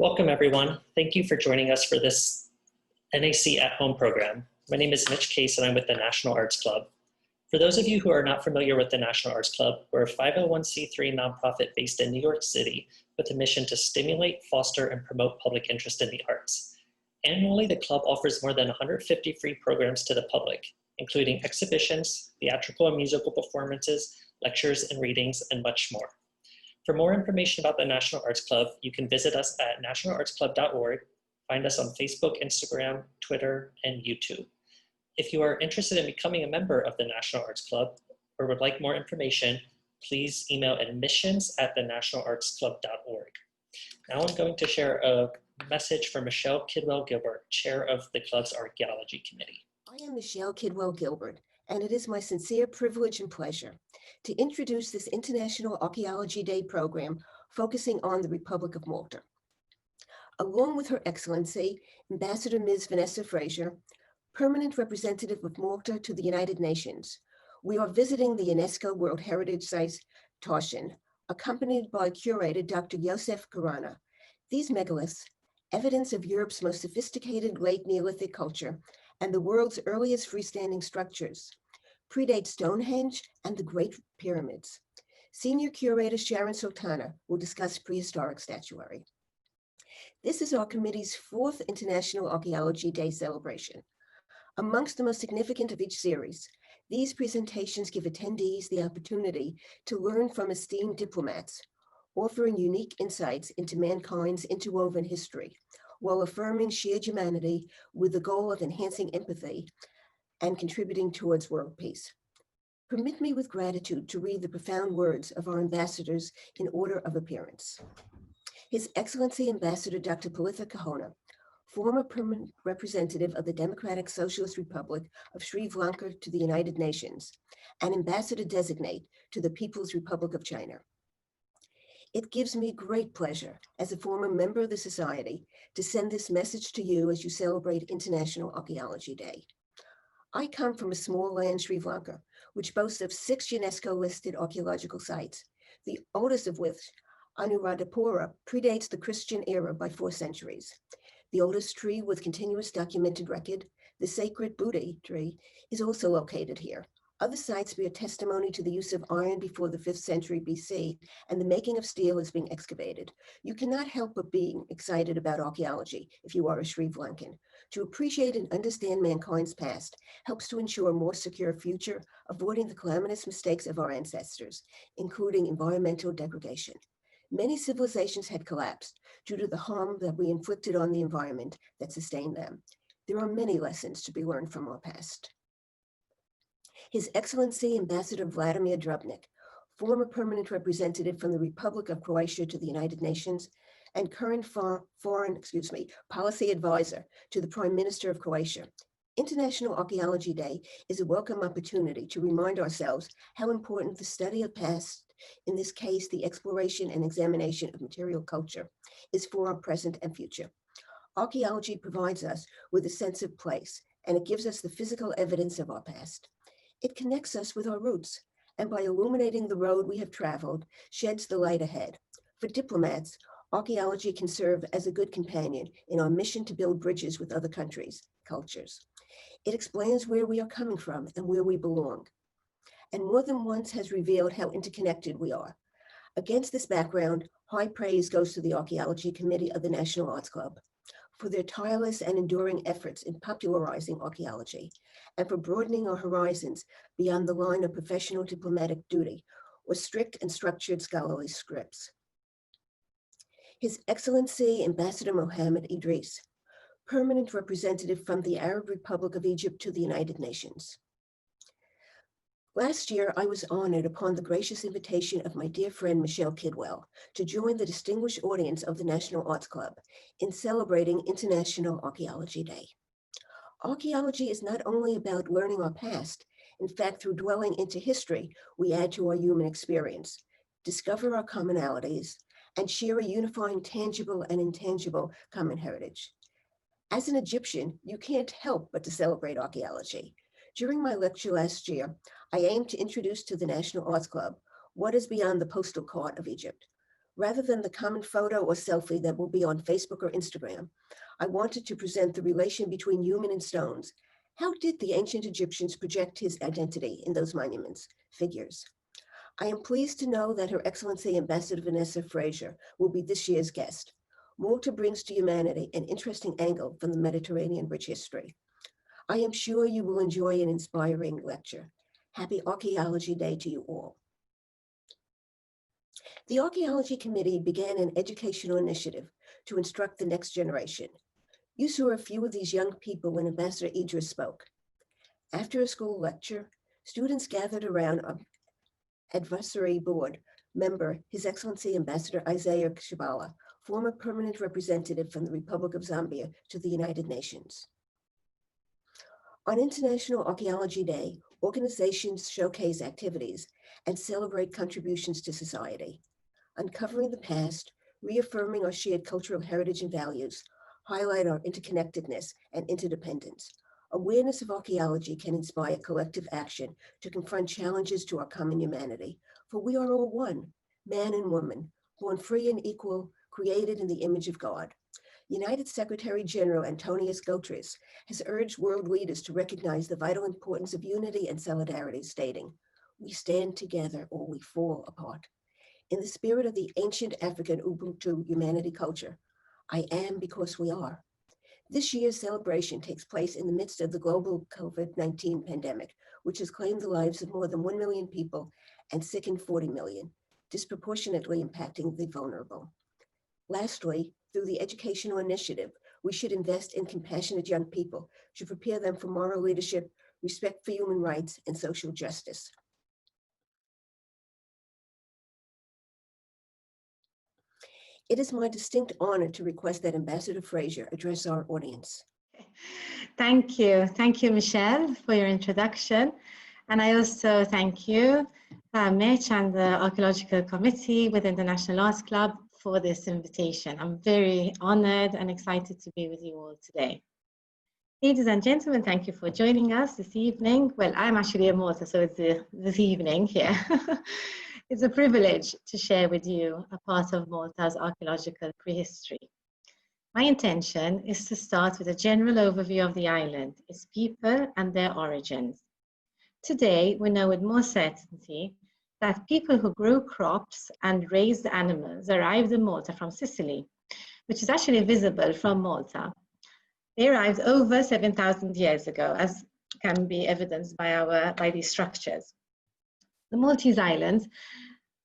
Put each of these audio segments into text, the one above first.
Welcome, everyone. Thank you for joining us for this NAC at Home program. My name is Mitch Case, and I'm with the National Arts Club. For those of you who are not familiar with the National Arts Club, we're a 501c3 nonprofit based in New York City with a mission to stimulate, foster, and promote public interest in the arts. Annually, the club offers more than 150 free programs to the public, including exhibitions, theatrical and musical performances, lectures and readings, and much more. For more information about the National Arts Club, you can visit us at nationalartsclub.org, find us on Facebook, Instagram, Twitter, and YouTube. If you are interested in becoming a member of the National Arts Club or would like more information, please email admissions@thenationalartsclub.org. Now I'm going to share a message from Michelle Kidwell-Gilbert, Chair of the club's Archaeology Committee. I am Michelle Kidwell-Gilbert, and it is my sincere privilege and pleasure to introduce this International Archaeology Day program focusing on the Republic of Malta. Along with Her Excellency, Ambassador Ms. Vanessa Frazier, Permanent Representative of Malta to the United Nations, we are visiting the UNESCO World Heritage Site, Taoisean, accompanied by curator Dr. Josef Karana. These megaliths, evidence of Europe's most sophisticated late Neolithic culture and the world's earliest freestanding structures, predate Stonehenge and the Great Pyramids. Senior curator Sharon Sultana will discuss prehistoric statuary. This is our committee's 4th International Archaeology Day celebration. Amongst the most significant of each series, these presentations give attendees the opportunity to learn from esteemed diplomats, offering unique insights into mankind's interwoven history, while affirming shared humanity with the goal of enhancing empathy and contributing towards world peace. Permit me with gratitude to read the profound words of our ambassadors in order of appearance. His Excellency Ambassador Dr. Palitha Kahona, former permanent representative of the Democratic Socialist Republic of Sri Lanka to the United Nations, and ambassador designate to the People's Republic of China. It gives me great pleasure as a former member of the Society to send this message to you as you celebrate International Archaeology Day. I come from a small land, Sri Lanka, which boasts of 6 UNESCO-listed archaeological sites, the oldest of which, Anuradhapura, predates the Christian era by 4 centuries. The oldest tree with continuous documented record, the sacred Bodhi tree, is also located here. Other sites bear testimony to the use of iron before the 5th century BC, and the making of steel is being excavated. You cannot help but being excited about archaeology if you are a Sri Lankan. To appreciate and understand mankind's past helps to ensure a more secure future, avoiding the calamitous mistakes of our ancestors, including environmental degradation. Many civilizations had collapsed due to the harm that we inflicted on the environment that sustained them. There are many lessons to be learned from our past. His Excellency Ambassador Vladimir Drobnik, former permanent representative from the Republic of Croatia to the United Nations and current foreign policy advisor to the Prime Minister of Croatia. International Archaeology Day is a welcome opportunity to remind ourselves how important the study of past, in this case, the exploration and examination of material culture, is for our present and future. Archaeology provides us with a sense of place, and it gives us the physical evidence of our past. It connects us with our roots, and by illuminating the road we have traveled, sheds the light ahead. For diplomats, archaeology can serve as a good companion in our mission to build bridges with other countries, cultures. It explains where we are coming from and where we belong, and more than once has revealed how interconnected we are. Against this background, high praise goes to the Archaeology Committee of the National Arts Club for their tireless and enduring efforts in popularizing archaeology and for broadening our horizons beyond the line of professional diplomatic duty or strict and structured scholarly scripts. His Excellency Ambassador Mohammed Idris, permanent representative from the Arab Republic of Egypt to the United Nations. Last year, I was honored upon the gracious invitation of my dear friend Michelle Kidwell to join the distinguished audience of the National Arts Club in celebrating International Archaeology Day. Archaeology is not only about learning our past. In fact, through dwelling into history, we add to our human experience, discover our commonalities, and share a unifying tangible and intangible common heritage. As an Egyptian, you can't help but to celebrate archaeology. During my lecture last year, I aimed to introduce to the National Arts Club what is beyond the postal card of Egypt. Rather than the common photo or selfie that will be on Facebook or Instagram, I wanted to present the relation between human and stones. How did the ancient Egyptians project his identity in those monuments, figures? I am pleased to know that Her Excellency Ambassador Vanessa Frazier will be this year's guest. Malta brings to humanity an interesting angle from the Mediterranean rich history. I am sure you will enjoy an inspiring lecture. Happy Archaeology Day to you all. The Archaeology Committee began an educational initiative to instruct the next generation. You saw a few of these young people when Ambassador Idris spoke. After a school lecture, students gathered around an advisory board member, His Excellency Ambassador Isaiah Shabala, former permanent representative from the Republic of Zambia to the United Nations. On International Archaeology Day, organizations showcase activities and celebrate contributions to society. Uncovering the past, reaffirming our shared cultural heritage and values, highlight our interconnectedness and interdependence. Awareness of archaeology can inspire collective action to confront challenges to our common humanity, for we are all one, man and woman, born free and equal, created in the image of God. United Secretary General Antonius Guterres has urged world leaders to recognize the vital importance of unity and solidarity, stating, "We stand together or we fall apart." In the spirit of the ancient African Ubuntu humanity culture, I am because we are. This year's celebration takes place in the midst of the global COVID-19 pandemic, which has claimed the lives of more than 1 million people and sickened 40 million, disproportionately impacting the vulnerable. Lastly, through the educational initiative, we should invest in compassionate young people to prepare them for moral leadership, respect for human rights, and social justice. It is my distinct honor to request that Ambassador Frazier address our audience. Thank you. Thank you, Michelle, for your introduction. And I also thank you, Mitch, and the Archaeological Committee within the National Arts Club for this invitation. I'm very honored and excited to be with you all today. Ladies and gentlemen, thank you for joining us this evening. Well, I'm actually in Malta, so it's this evening here. It's a privilege to share with you a part of Malta's archaeological prehistory. My intention is to start with a general overview of the island, its people and their origins. Today, we know with more certainty that people who grew crops and raised animals arrived in Malta from Sicily, which is actually visible from Malta. They arrived over 7,000 years ago, as can be evidenced by these structures. The Maltese Islands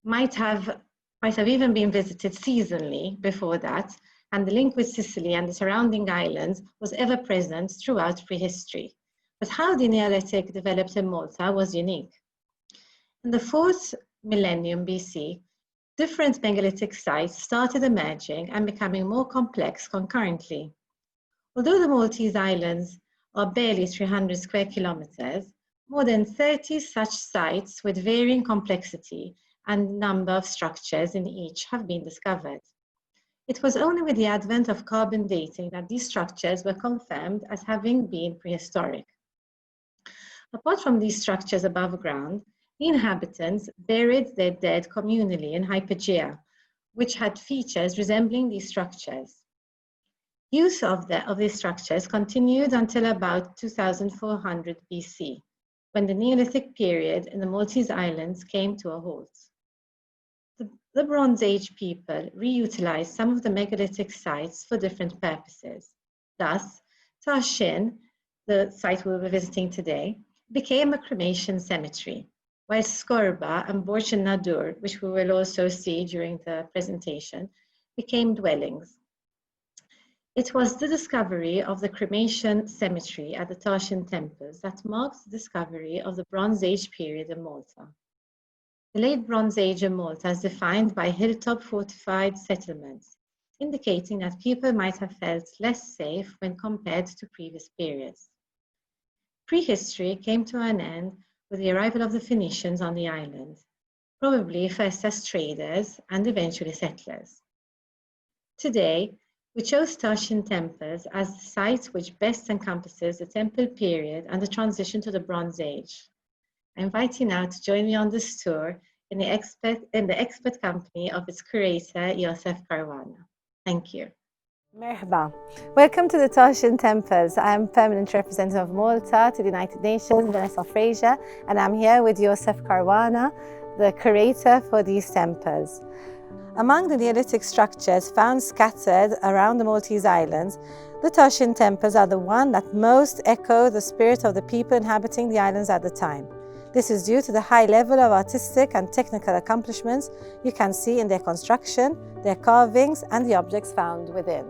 might have even been visited seasonally before that, and the link with Sicily and the surrounding islands was ever present throughout prehistory. But how the Neolithic developed in Malta was unique. In the 4th millennium BC, different megalithic sites started emerging and becoming more complex concurrently. Although the Maltese Islands are barely 300 square kilometers, more than 30 such sites with varying complexity and number of structures in each have been discovered. It was only with the advent of carbon dating that these structures were confirmed as having been prehistoric. Apart from these structures above ground, the inhabitants buried their dead communally in hypogea, which had features resembling these structures. Use of these structures continued until about 2400 BC, when the Neolithic period in the Maltese Islands came to a halt. The Bronze Age people reutilized some of the megalithic sites for different purposes. Thus, Taoisean, the site we will be visiting today, became a cremation cemetery, while Skorba and Borch Nadur, which we will also see during the presentation, became dwellings. It was the discovery of the cremation cemetery at the Taoisean Temples that marked the discovery of the Bronze Age period in Malta. The late Bronze Age in Malta is defined by hilltop fortified settlements, indicating that people might have felt less safe when compared to previous periods. Prehistory came to an end with the arrival of the Phoenicians on the island, probably first as traders and eventually settlers. Today, we chose Taoisean Temples as the site which best encompasses the temple period and the transition to the Bronze Age. I invite you now to join me on this tour in the expert company of its curator, Joseph Caruana. Thank you. Merhaba. Welcome to the Taoisean Temples. I am Permanent Representative of Malta to the United Nations, Vanessa Frazier, and I'm here with Joseph Caruana, the curator for these temples. Among the Neolithic structures found scattered around the Maltese islands, the Taoisean temples are the one that most echo the spirit of the people inhabiting the islands at the time. This is due to the high level of artistic and technical accomplishments you can see in their construction, their carvings, and the objects found within.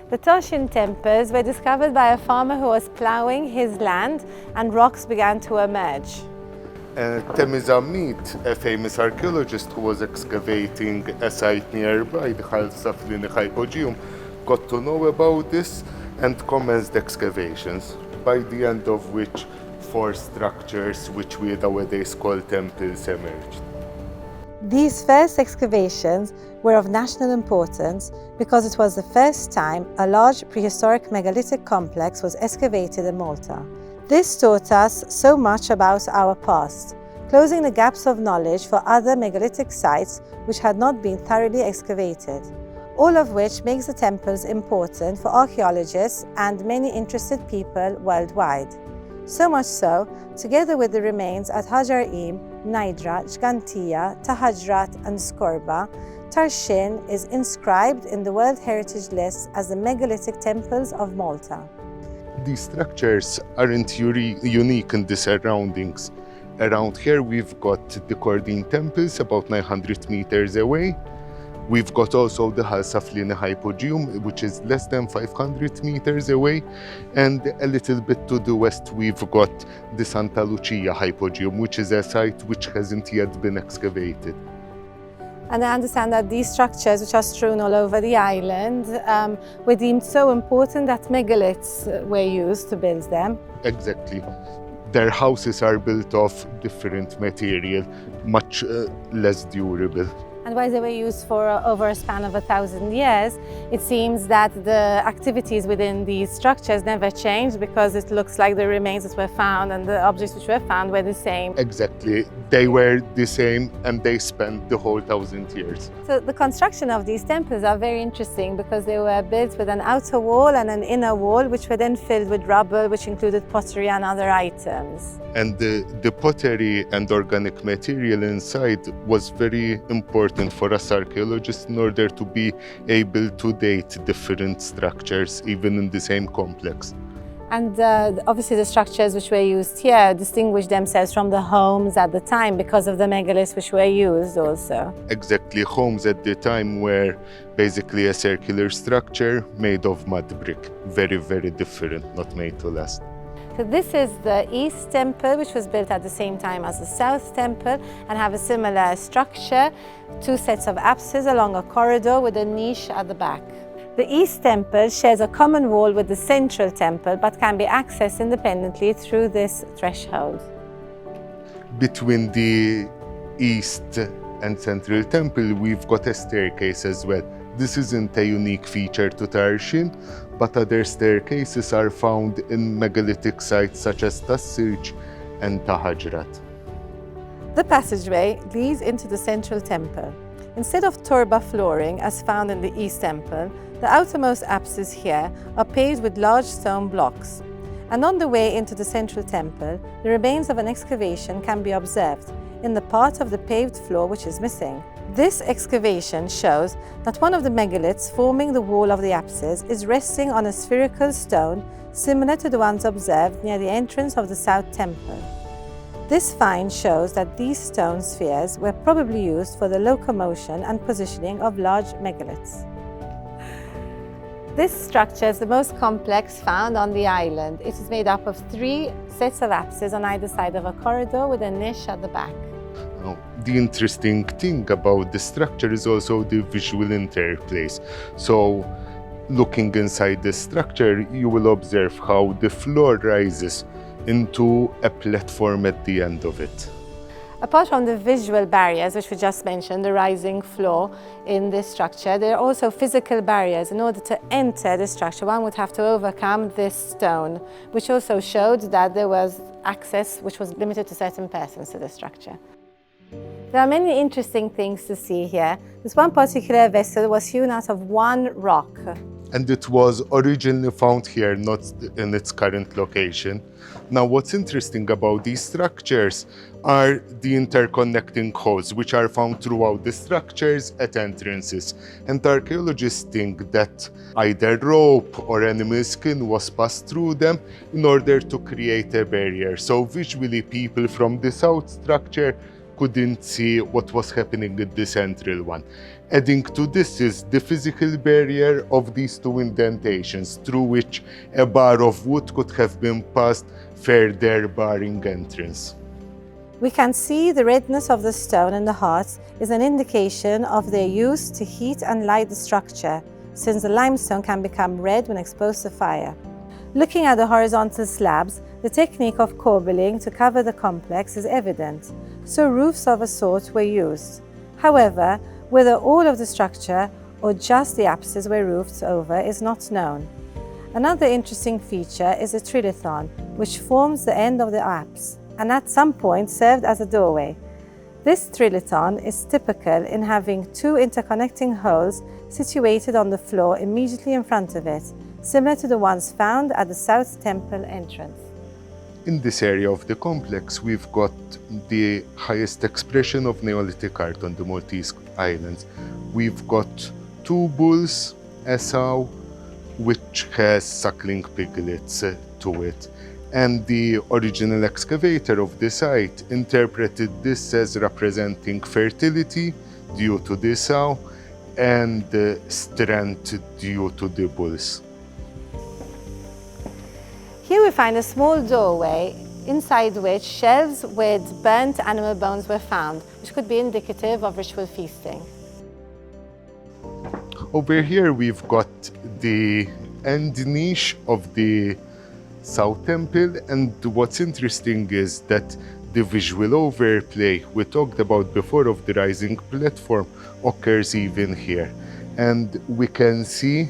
The Taoisean temples were discovered by a farmer who was ploughing his land, and rocks began to emerge. Taoisean, a famous archaeologist who was excavating a site nearby, the Colossal Statue, got to know about this and commenced excavations, by the end of which 4 structures, which we nowadays call temples, emerged. These first excavations were of national importance because it was the first time a large prehistoric megalithic complex was excavated in Malta. This taught us so much about our past, closing the gaps of knowledge for other megalithic sites which had not been thoroughly excavated, all of which makes the temples important for archaeologists and many interested people worldwide. So much so, together with the remains at Hajar-Im, Najdra, Ġgantiya, Tahajrat and Skorba, Tarshin is inscribed in the World Heritage List as the Megalithic Temples of Malta. These structures aren't unique in the surroundings. Around here we've got the Cordine Temples about 900 meters away. We've got also the Halsaflina Hypogeum, which is less than 500 meters away. And a little bit to the west we've got the Santa Lucia Hypogeum, which is a site which hasn't yet been excavated. And I understand that these structures, which are strewn all over the island, were deemed so important that megaliths were used to build them. Exactly. Their houses are built of different material, much less durable. And while they were used for over a span of 1,000 years, it seems that the activities within these structures never changed because it looks like the remains that were found and the objects which were found were the same. Exactly. They were the same and they spent the whole 1,000 years. So the construction of these temples are very interesting because they were built with an outer wall and an inner wall, which were then filled with rubble, which included pottery and other items. And the pottery and organic material inside was very important for us archaeologists in order to be able to date different structures, even in the same complex. And obviously the structures which were used here distinguished themselves from the homes at the time because of the megaliths which were used also. Exactly. Homes at the time were basically a circular structure made of mud brick. Very, very different, not made to last. So this is the East Temple, which was built at the same time as the South Temple and have a similar structure, 2 sets of apses along a corridor with a niche at the back. The East Temple shares a common wall with the Central Temple, but can be accessed independently through this threshold. Between the East and Central Temple, we've got a staircase as well. This isn't a unique feature to Tarshin, but other staircases are found in megalithic sites such as Tassirj and Tahajrat. The passageway leads into the Central Temple. Instead of turba flooring as found in the East Temple, the outermost apses here are paved with large stone blocks. And on the way into the Central Temple, the remains of an excavation can be observed in the part of the paved floor which is missing. This excavation shows that one of the megaliths forming the wall of the apses is resting on a spherical stone similar to the ones observed near the entrance of the South Temple. This find shows that these stone spheres were probably used for the locomotion and positioning of large megaliths. This structure is the most complex found on the island. It is made up of 3 sets of apses on either side of a corridor with a niche at the back. The interesting thing about the structure is also the visual interplace. So, looking inside the structure, you will observe how the floor rises into a platform at the end of it. Apart from the visual barriers, which we just mentioned, the rising floor in this structure, there are also physical barriers. In order to enter the structure, one would have to overcome this stone, which also showed that there was access which was limited to certain persons to the structure. There are many interesting things to see here. This one particular vessel was hewn out of one rock. And it was originally found here, not in its current location. Now, what's interesting about these structures are the interconnecting holes, which are found throughout the structures at entrances. And archaeologists think that either rope or animal skin was passed through them in order to create a barrier. So visually, people from the south structure couldn't see what was happening in the central one. Adding to this is the physical barrier of these two indentations, through which a bar of wood could have been passed, further barring entrance. We can see the redness of the stone in the hearts is an indication of their use to heat and light the structure, since the limestone can become red when exposed to fire. Looking at the horizontal slabs, the technique of corbelling to cover the complex is evident, so roofs of a sort were used. However, whether all of the structure or just the apses were roofed over is not known. Another interesting feature is a trilithon, which forms the end of the apse, and at some point served as a doorway. This trilithon is typical in having two interconnecting holes situated on the floor immediately in front of it, similar to the ones found at the South Temple entrance. In this area of the complex, we've got the highest expression of Neolithic art on the Maltese islands. We've got two bulls, a sow, which has suckling piglets to it. And the original excavator of the site interpreted this as representing fertility due to the sow and strength due to the bulls. Here we find a small doorway, inside which shelves with burnt animal bones were found, which could be indicative of ritual feasting. Over here we've got the end niche of the South Temple, and what's interesting is that the visual overplay we talked about before of the rising platform occurs even here. And we can see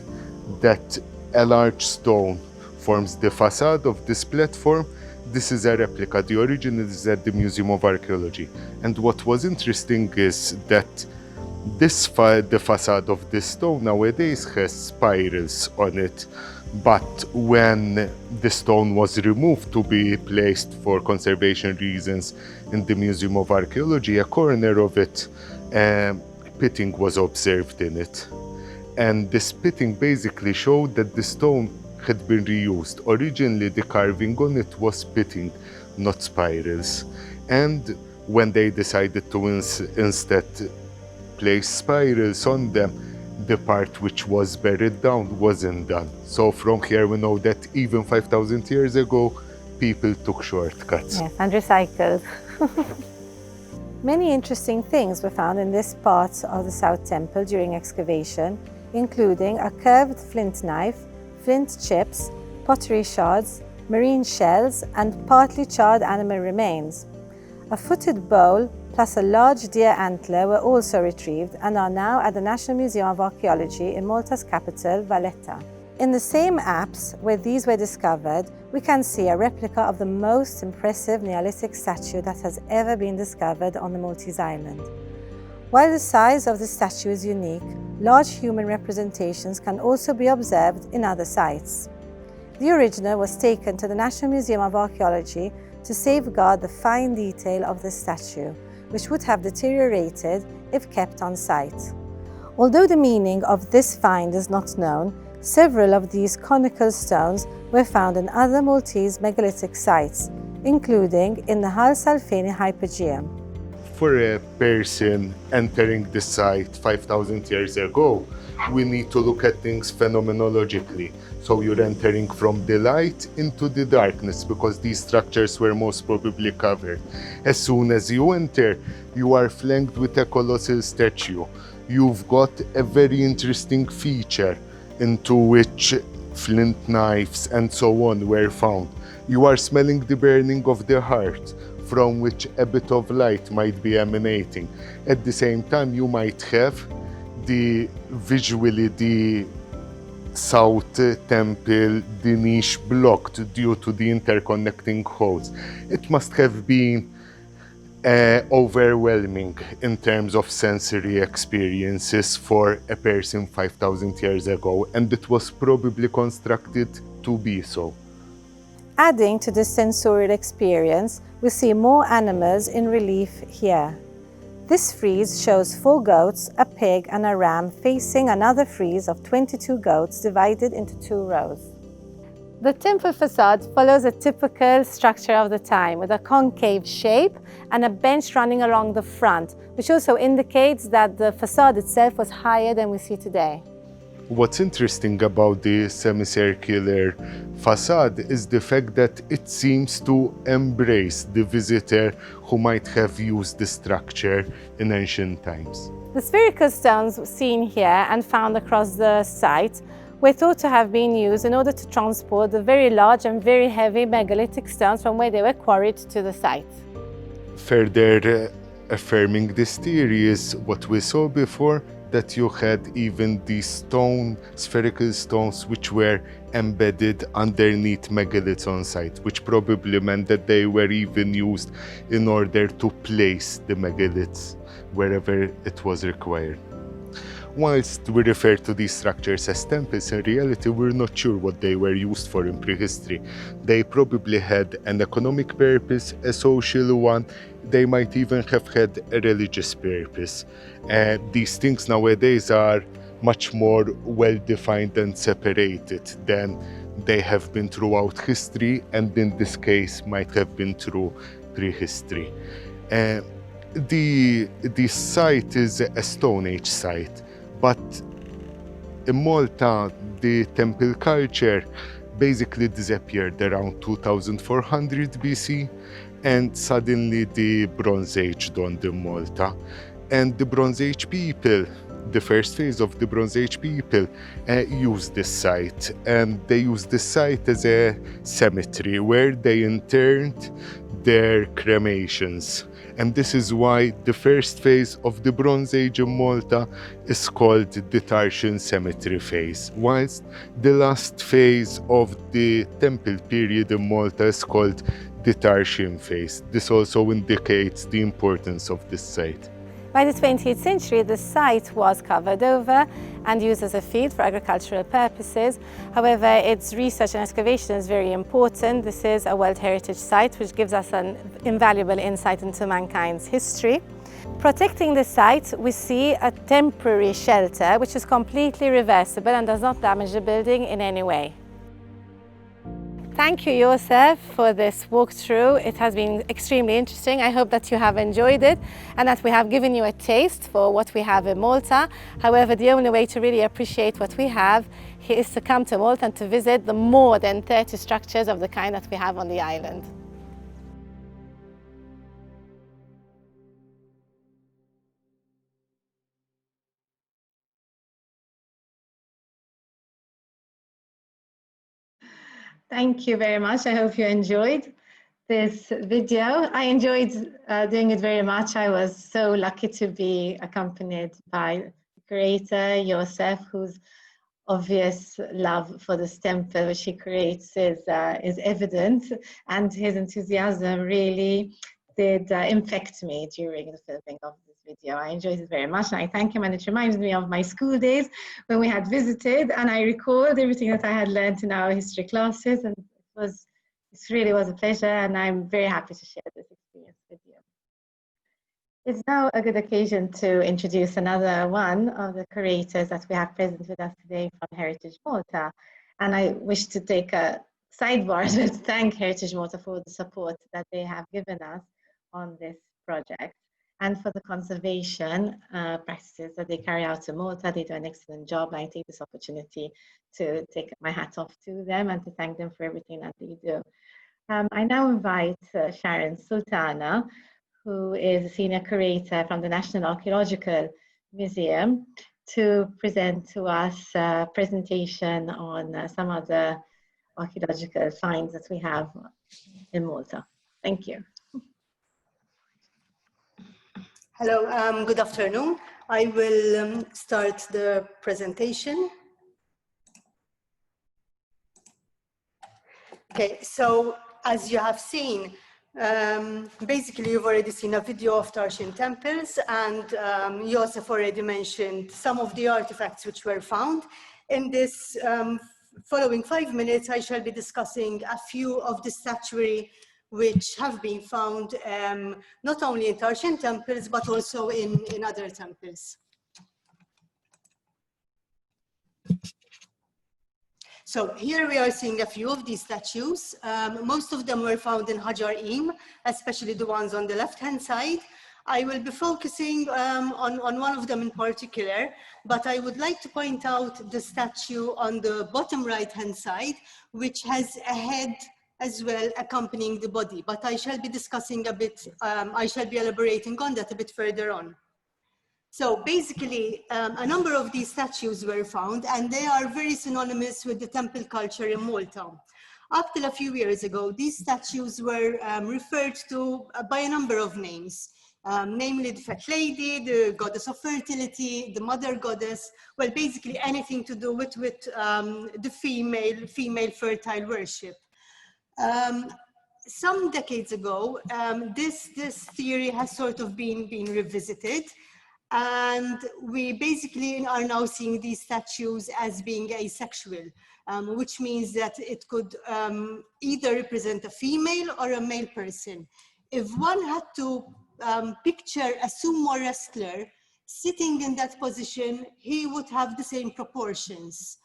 that a large stone forms the facade of this platform. This is a replica. The original is at the Museum of Archaeology. And what was interesting is that the facade of this stone nowadays has spirals on it. But when the stone was removed to be placed for conservation reasons in the Museum of Archaeology, a corner of it, pitting was observed in it. And this pitting basically showed that the stone had been reused. Originally, the carving on it was pitting, not spirals. And when they decided to instead place spirals on them, the part which was buried down wasn't done. So from here we know that even 5,000 years ago, people took shortcuts. Yes, and recycled. Many interesting things were found in this part of the South Temple during excavation, including a curved flint knife, flint chips, pottery shards, marine shells, and partly charred animal remains. A footed bowl plus a large deer antler were also retrieved and are now at the National Museum of Archaeology in Malta's capital, Valletta. In the same apse where these were discovered, we can see a replica of the most impressive Neolithic statue that has ever been discovered on the Maltese island. While the size of the statue is unique, large human representations can also be observed in other sites. The original was taken to the National Museum of Archaeology to safeguard the fine detail of the statue, which would have deteriorated if kept on site. Although the meaning of this find is not known, several of these conical stones were found in other Maltese megalithic sites, including in the Hal Salfeni hypogeum. For a person entering the site 5,000 years ago, we need to look at things phenomenologically. So you're entering from the light into the darkness because these structures were most probably covered. As soon as you enter, you are flanked with a colossal statue. You've got a very interesting feature into which flint knives and so on were found. You are smelling the burning of the heart, from which a bit of light might be emanating. At the same time, you might have visually the South Temple, the niche blocked due to the interconnecting holes. It must have been overwhelming in terms of sensory experiences for a person 5,000 years ago, and it was probably constructed to be so. Adding to this sensorial experience, we see more animals in relief here. This frieze shows 4 goats, a pig and a ram facing another frieze of 22 goats divided into 2 rows. The temple facade follows a typical structure of the time with a concave shape and a bench running along the front, which also indicates that the facade itself was higher than we see today. What's interesting about the semicircular facade is the fact that it seems to embrace the visitor who might have used the structure in ancient times. The spherical stones seen here and found across the site were thought to have been used in order to transport the very large and very heavy megalithic stones from where they were quarried to the site. Further affirming this theory is what we saw before, that you had even these spherical stones which were embedded underneath megaliths on site, which probably meant that they were even used in order to place the megaliths wherever it was required. Whilst we refer to these structures as temples, in reality we're not sure what they were used for in prehistory. They probably had an economic purpose, a social one, they might even have had a religious purpose. These things nowadays are much more well-defined and separated than they have been throughout history, and in this case might have been through prehistory. The site is a Stone Age site, but in Malta, the temple culture basically disappeared around 2400 BC, and suddenly the Bronze Age dawned in Malta. And the Bronze Age people, the first phase of the Bronze Age people, used this site. And they used this site as a cemetery where they interned their cremations. And this is why the first phase of the Bronze Age in Malta is called the Taoisean Cemetery phase, whilst the last phase of the temple period in Malta is called the Taoisean phase. This also indicates the importance of this site. By the 20th century, the site was covered over and used as a field for agricultural purposes. However, its research and excavation is very important. This is a World Heritage Site, which gives us an invaluable insight into mankind's history. Protecting the site, we see a temporary shelter, which is completely reversible and does not damage the building in any way. Thank you, Josef, for this walkthrough. It has been extremely interesting. I hope that you have enjoyed it and that we have given you a taste for what we have in Malta. However, the only way to really appreciate what we have is to come to Malta and to visit the more than 30 structures of the kind that we have on the island. Thank you very much. I hope you enjoyed this video. I enjoyed doing it very much. I was so lucky to be accompanied by the curator, Josef, whose obvious love for this temple which he creates is evident, and his enthusiasm really did infect me during the filming of this video. I enjoyed it very much, and I thank him, and it reminds me of my school days when we had visited, and I recalled everything that I had learned in our history classes, and it really was a pleasure, and I'm very happy to share this experience with you. It's now a good occasion to introduce another one of the curators that we have present with us today from Heritage Malta, and I wish to take a sidebar to thank Heritage Malta for the support that they have given us on this project and for the conservation practices that they carry out in Malta. They do an excellent job. I take this opportunity to take my hat off to them and to thank them for everything that they do. I now invite Sharon Sultana, who is a senior curator from the National Archaeological Museum, to present to us a presentation on some of the archaeological finds that we have in Malta. Thank you. Hello, good afternoon. I will start the presentation. Okay, so as you have seen, Basically, you've already seen a video of Taoisean Temples, and Joseph already mentioned some of the artifacts which were found. In this following 5 minutes, I shall be discussing a few of the statuary which have been found not only in Taoisean temples, but also in other temples. So here we are seeing a few of these statues. Most of them were found in Hajar Im, especially the ones on the left-hand side. I will be focusing on one of them in particular, but I would like to point out the statue on the bottom right-hand side, which has a head as well accompanying the body. But I shall be discussing a bit, I shall be elaborating on that a bit further on. So basically, a number of these statues were found, and they are very synonymous with the temple culture in Malta. Up till a few years ago, these statues were referred to by a number of names, namely the Fat Lady, the goddess of fertility, the mother goddess, well, basically anything to do with the female fertile worship. Some decades ago, this theory has sort of been revisited. And we basically are now seeing these statues as being asexual, which means that it could either represent a female or a male person. If one had to picture a sumo wrestler sitting in that position, he would have the same proportions.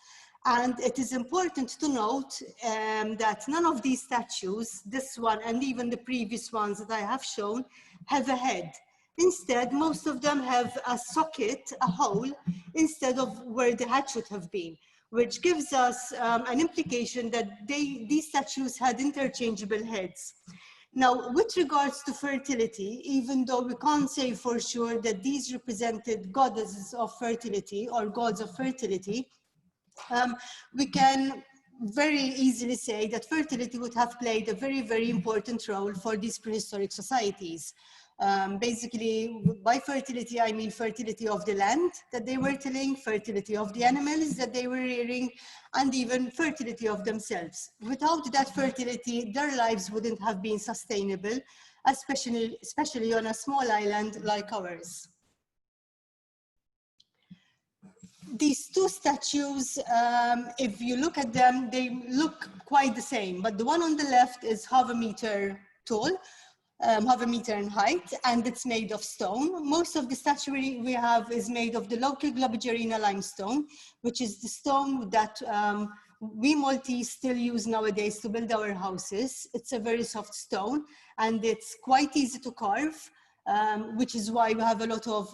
And it is important to note that none of these statues, this one and even the previous ones that I have shown, have a head. Instead, most of them have a socket, a hole, instead of where the head should have been, which gives us an implication that these statues had interchangeable heads. Now, with regards to fertility, even though we can't say for sure that these represented goddesses of fertility or gods of fertility, we can very easily say that fertility would have played a very, very important role for these prehistoric societies. Basically, by fertility, I mean fertility of the land that they were tilling, fertility of the animals that they were rearing, and even fertility of themselves. Without that fertility, their lives wouldn't have been sustainable, especially on a small island like ours. These two statues, if you look at them, they look quite the same, but the one on the left is half a meter tall, half a meter in height, and it's made of stone. Most of the statuary we have is made of the local Globigerina limestone, which is the stone that we Maltese still use nowadays to build our houses. It's a very soft stone, and it's quite easy to carve, which is why we have a lot of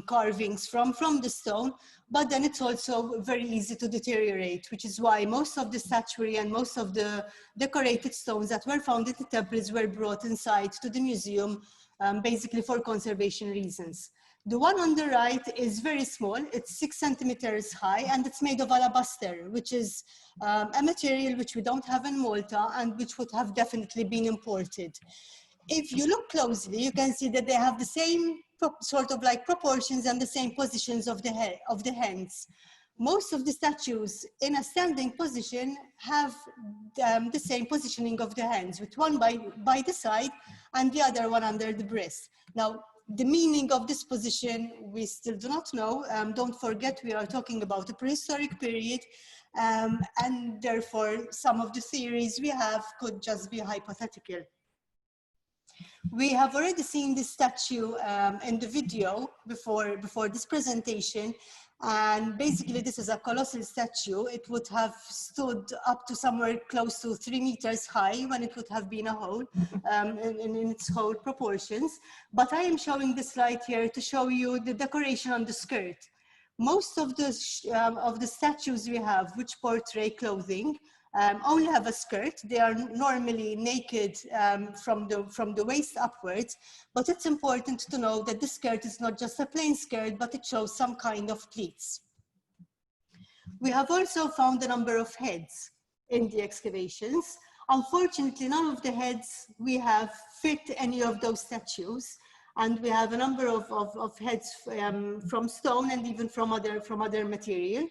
carvings from the stone, but then it's also very easy to deteriorate, which is why most of the statuary and most of the decorated stones that were found in the temples were brought inside to the museum, basically for conservation reasons. The one on the right is very small, it's 6 centimeters high, and it's made of alabaster, which is a material which we don't have in Malta and which would have definitely been imported. If you look closely, you can see that they have the same sort of like proportions and the same positions of the hands. Most of the statues in a standing position have the same positioning of the hands, with one by the side and the other one under the breast. Now, the meaning of this position, we still do not know. Don't forget, we are talking about a prehistoric period, and therefore some of the theories we have could just be hypothetical. We have already seen this statue in the video before this presentation, and basically this is a colossal statue. It would have stood up to somewhere close to 3 meters high when it would have been a whole in its whole proportions. But I am showing this slide here to show you the decoration on the skirt. Most of the statues we have which portray clothing only have a skirt. They are normally naked from the waist upwards, but it's important to know that the skirt is not just a plain skirt, but it shows some kind of pleats. We have also found a number of heads in the excavations. Unfortunately, none of the heads we have fit any of those statues, and we have a number of heads from stone and even from other material.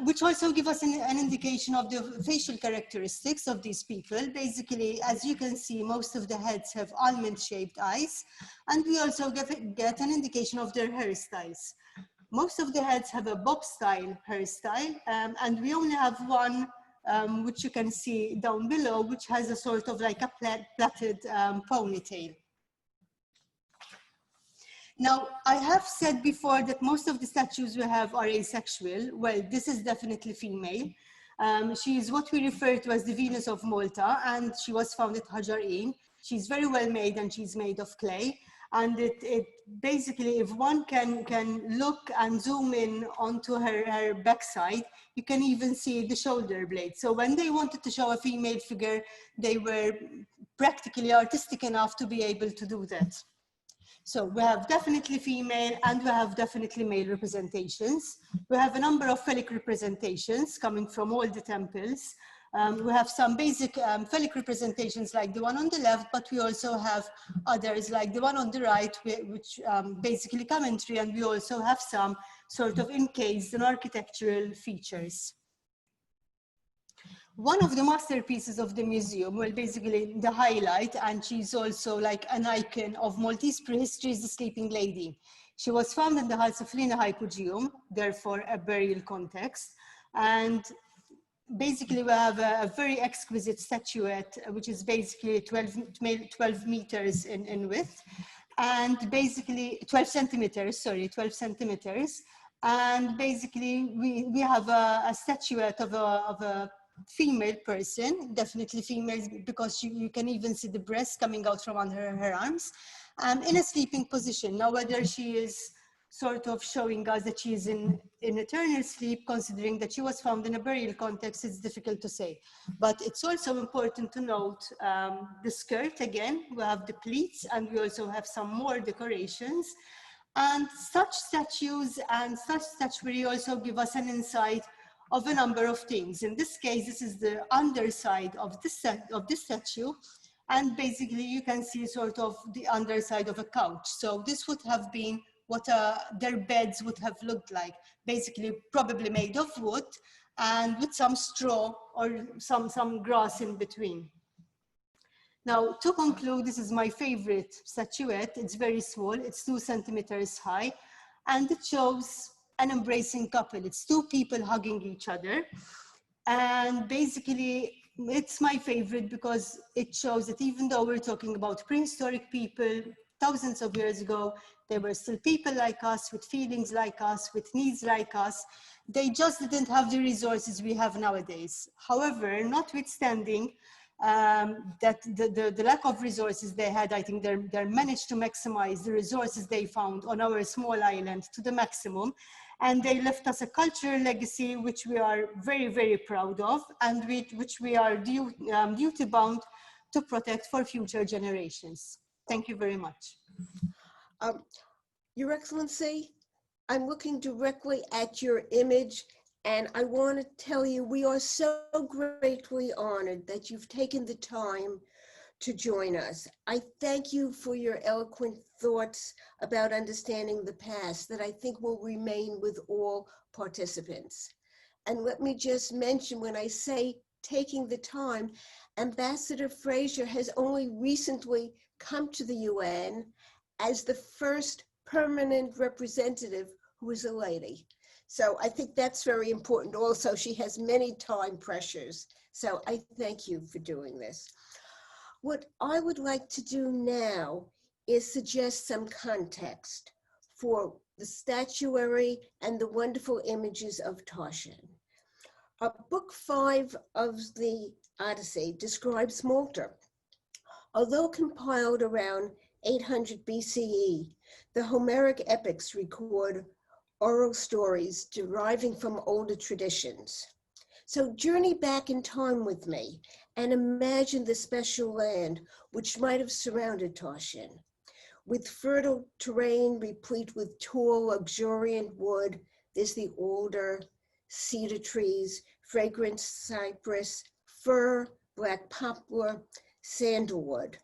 which also give us an indication of the facial characteristics of these people. Basically, as you can see, most of the heads have almond-shaped eyes, and we also get an indication of their hairstyles. Most of the heads have a bob-style hairstyle, and we only have one, which you can see down below, which has a sort of like a plaited ponytail. Now, I have said before that most of the statues we have are asexual. Well, this is definitely female. She is what we refer to as the Venus of Malta, and she was found at Hajar-in. She's very well made, and she's made of clay. And it basically, if one can look and zoom in onto her backside, you can even see the shoulder blade. So when they wanted to show a female figure, they were practically artistic enough to be able to do that. So we have definitely female and we have definitely male representations. We have a number of Phelic representations coming from all the temples. We have some basic Phelic representations like the one on the left, but we also have others like the one on the right, which basically commentary, and we also have some sort of encased in architectural features. One of the masterpieces of the museum, well, basically the highlight, and she's also like an icon of Maltese prehistory, is the Sleeping Lady. She was found in the Halsaflina Hypogeum, therefore a burial context. And basically we have a very exquisite statuette, which is basically 12 meters in width, and basically 12 centimeters, sorry, 12 centimeters. And basically we have a statuette of a female person, definitely female, because you can even see the breast coming out from under her arms, in a sleeping position. Now, whether she is sort of showing us that she is in eternal sleep, considering that she was found in a burial context, it's difficult to say. But it's also important to note the skirt. Again, we have the pleats, and we also have some more decorations. And such statues and such statuary also give us an insight of a number of things. In this case, this is the underside of this statue, and basically you can see sort of the underside of a couch. So this would have been what their beds would have looked like, basically probably made of wood and with some straw or some grass in between. Now, to conclude, this is my favorite statuette. It's very small, it's 2 centimeters high, and it shows an embracing couple. It's two people hugging each other. And basically, it's my favorite because it shows that even though we're talking about prehistoric people, thousands of years ago, they were still people like us, with feelings like us, with needs like us. They just didn't have the resources we have nowadays. However, notwithstanding that the lack of resources they had, I think they managed to maximize the resources they found on our small island to the maximum. And they left us a cultural legacy, which we are very, very proud of, and which we are duty-bound to protect for future generations. Thank you very much. Your Excellency, I'm looking directly at your image, and I want to tell you we are so greatly honored that you've taken the time to join us. I thank you for your eloquent thoughts about understanding the past that I think will remain with all participants. And let me just mention, when I say taking the time, Ambassador Frazier has only recently come to the UN as the first permanent representative who is a lady. So I think that's very important. Also, she has many time pressures. So I thank you for doing this. What I would like to do now is suggest some context for the statuary and the wonderful images of Taoisean. Book 5 of the Odyssey describes Malta. Although compiled around 800 BCE, the Homeric epics record oral stories deriving from older traditions. So journey back in time with me and imagine the special land which might have surrounded Taoisean. With fertile terrain replete with tall, luxuriant wood, there's the alder, cedar trees, fragrant cypress, fir, black poplar, sandalwood.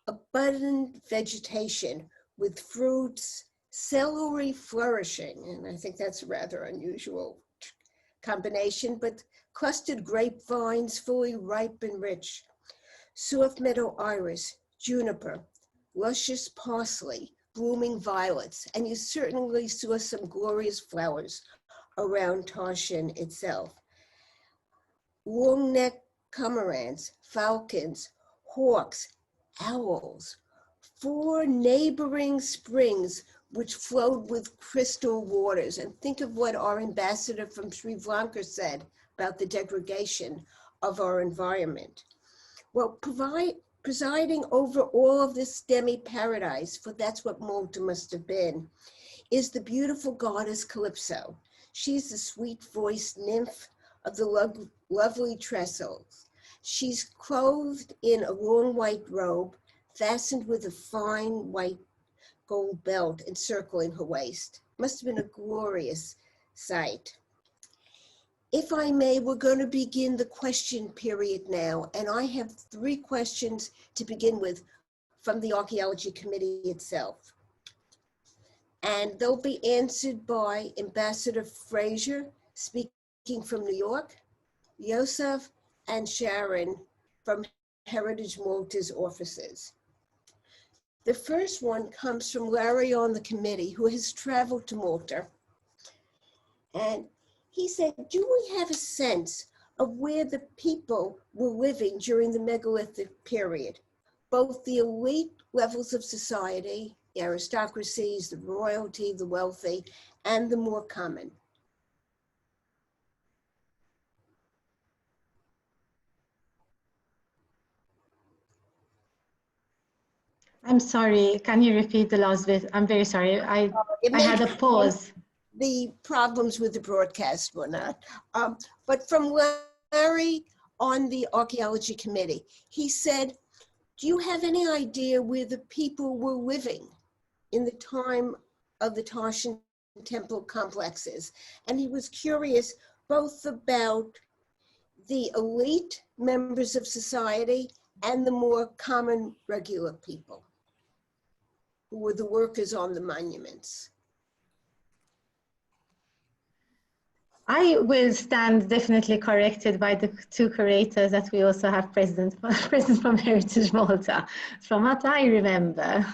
Abundant vegetation with fruits, celery flourishing, and I think that's rather unusual, combination, but clustered grapevines fully ripe and rich, soft meadow iris, juniper, luscious parsley, blooming violets, and you certainly saw some glorious flowers around Taoisean itself. Long-necked cormorants, falcons, hawks, owls, 4 neighboring springs which flowed with crystal waters. And think of what our ambassador from Sri Lanka said about the degradation of our environment. Well, presiding over all of this demi-paradise, for that's what Malta must have been, is the beautiful goddess Calypso. She's the sweet-voiced nymph of the lovely trestles. She's clothed in a long white robe, fastened with a fine white gold belt encircling her waist. Must have been a glorious sight. If I may, we're going to begin the question period now, and I have 3 questions to begin with from the Archaeology Committee itself. And they'll be answered by Ambassador Frazier, speaking from New York, Yosef and Sharon from Heritage Malta's offices. The first one comes from Larry on the committee, who has traveled to Malta. And he said, do we have a sense of where the people were living during the megalithic period? Both the elite levels of society, the aristocracies, the royalty, the wealthy, and the more common. I'm sorry, can you repeat the last bit? I'm very sorry, I had a pause. The problems with the broadcast were not. But from Larry on the Archaeology Committee, he said, do you have any idea where the people were living in the time of the Taoisean Temple complexes? And he was curious both about the elite members of society and the more common regular people, who were the workers on the monuments. I will stand definitely corrected by the 2 curators that we also have present from Heritage Malta. From what I remember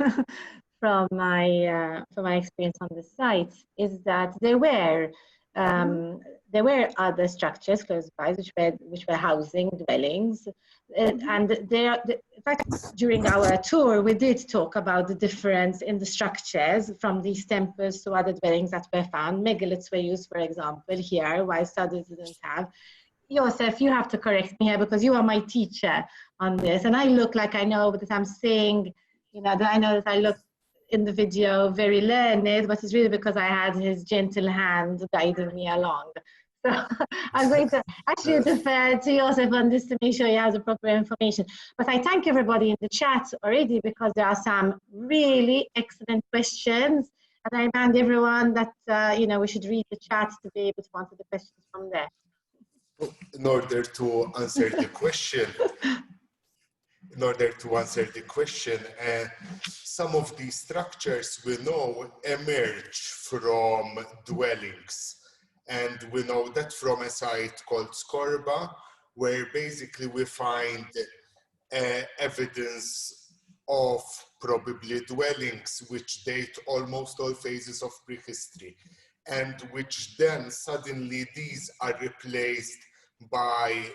from my experience on the site is that there were other structures close by which were housing dwellings, and in fact during our tour we did talk about the difference in the structures from these temples to other dwellings that were found. Megaliths were used, for example, here, while others didn't have. Yosef, you have to correct me here because you are my teacher on this, and I look like I know that I'm saying, that I know that I look in the video very learned, but it's really because I had his gentle hand guiding me along. So I'm going to actually defer to Joseph on this to make sure he has the proper information. But I thank everybody in the chat already because there are some really excellent questions. And I remind everyone that, we should read the chat to be able to answer the questions from there. In order to answer the question, some of these structures we know emerge from dwellings. And we know that from a site called Skorba, where basically we find evidence of probably dwellings which date almost all phases of prehistory, and which then suddenly these are replaced by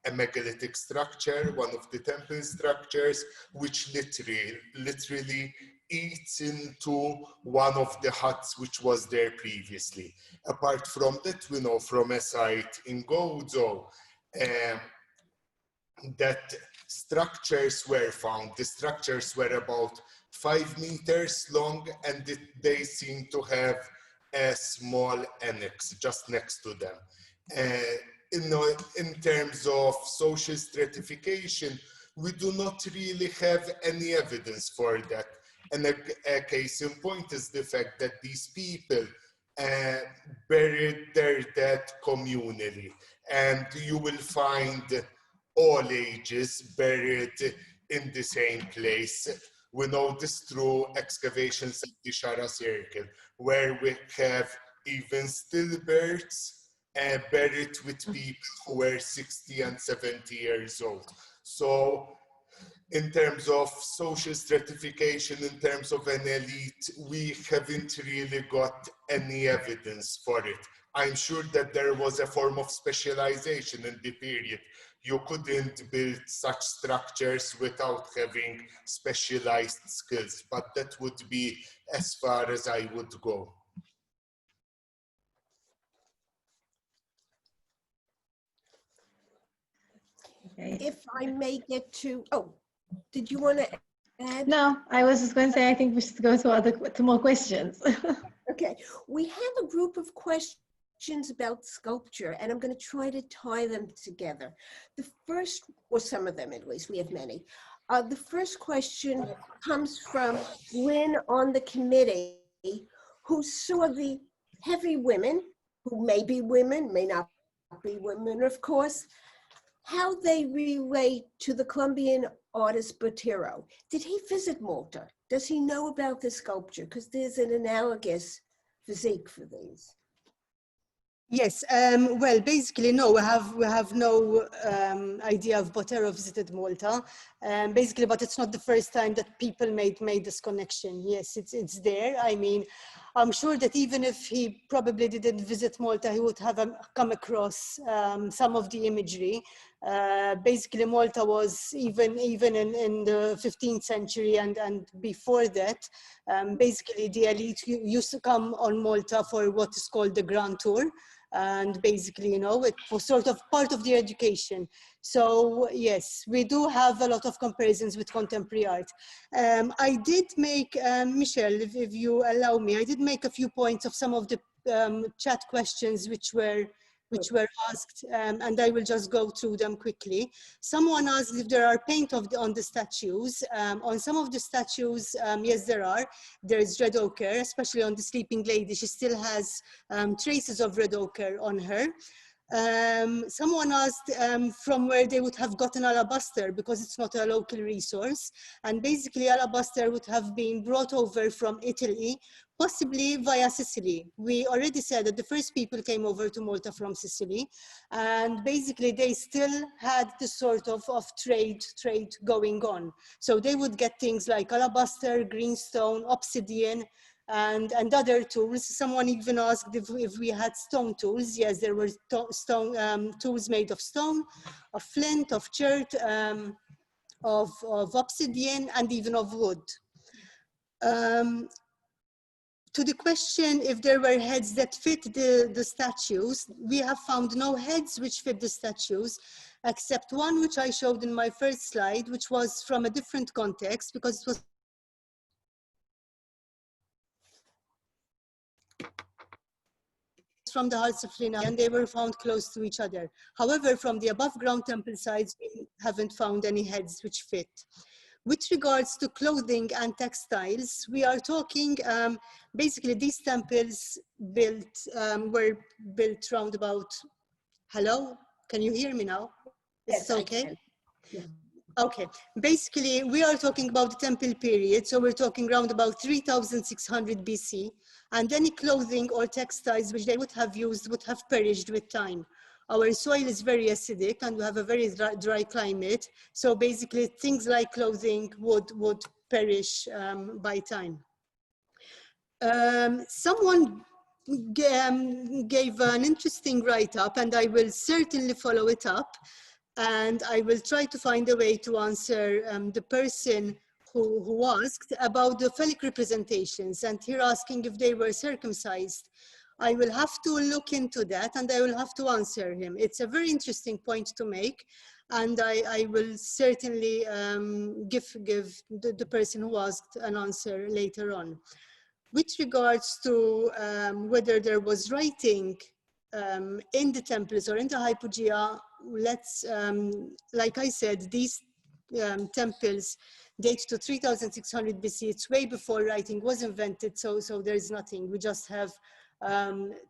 a megalithic structure, one of the temple structures, which literally eats into one of the huts which was there previously. Apart from that, we know from a site in Gozo that structures were found. The structures were about 5 meters long, and they seem to have a small annex just next to them. In terms of social stratification, we do not really have any evidence for that. And a case in point is the fact that these people buried their dead communally. And you will find all ages buried in the same place. We know this through excavations at the Shara Circle, where we have even stillbirths buried with people who were 60 and 70 years old. So in terms of social stratification, in terms of an elite, we haven't really got any evidence for it. I'm sure that there was a form of specialization in the period. You couldn't build such structures without having specialized skills, but that would be as far as I would go. Okay. If I may get to, oh, did you want to add? No, I was just going to say, I think we should go to more questions. Okay, we have a group of questions about sculpture, and I'm going to try to tie them together. The first, or some of them at least, we have many. The first question comes from Lynn on the committee, who saw the heavy women, who may be women, may not be women, of course, how they relate to the Colombian artist Botero. Did he visit Malta? Does he know about the sculpture? Because there's an analogous physique for these. Yes, well, basically, no, we have no idea if Botero visited Malta. Basically, but it's not the first time that people made this connection. Yes, it's there. I mean, I'm sure that even if he probably didn't visit Malta, he would have come across some of the imagery. Basically, Malta was even in the 15th century and before that, basically the elite used to come on Malta for what is called the Grand Tour. And basically, you know, it was sort of part of their education. So yes, we do have a lot of comparisons with contemporary art. I did make, Michelle, if you allow me, I did make a few points of some of the chat questions which were asked, and I will just go through them quickly. Someone asked if there are paint on the statues. On some of the statues, yes, there are. There is red ochre, especially on the sleeping lady. She still has traces of red ochre on her. Someone asked from where they would have gotten alabaster, because it's not a local resource. And basically alabaster would have been brought over from Italy, possibly via Sicily. We already said that the first people came over to Malta from Sicily, and basically they still had this sort of trade going on. So they would get things like alabaster, greenstone, obsidian, and other tools. Someone even asked if we had stone tools. Yes, there were stone tools made of stone, of flint, of chert, of obsidian, and even of wood. To the question if there were heads that fit the statues, we have found no heads which fit the statues, except one which I showed in my first slide, which was from a different context, because it was from the hearts of Lina, and they were found close to each other. However, from the above ground temple sides, we haven't found any heads which fit. With regards to clothing and textiles, we are talking, basically these temples were built round about, hello, can you hear me now? Is it okay? Yeah. Okay, basically we are talking about the temple period, so we're talking around about 3600 BC, and any clothing or textiles which they would have used would have perished with time. Our soil is very acidic and we have a very dry climate, so basically things like clothing would perish by time. Someone gave an interesting write-up, and I will certainly follow it up. And I will try to find a way to answer the person who asked about the Phelic representations, and here asking if they were circumcised. I will have to look into that, and I will have to answer him. It's a very interesting point to make, and I will certainly give the person who asked an answer later on. With regards to whether there was writing in the temples or in the hypogea, let's, like I said, these temples date to 3600 BC. It's way before writing was invented, so there is nothing. We just have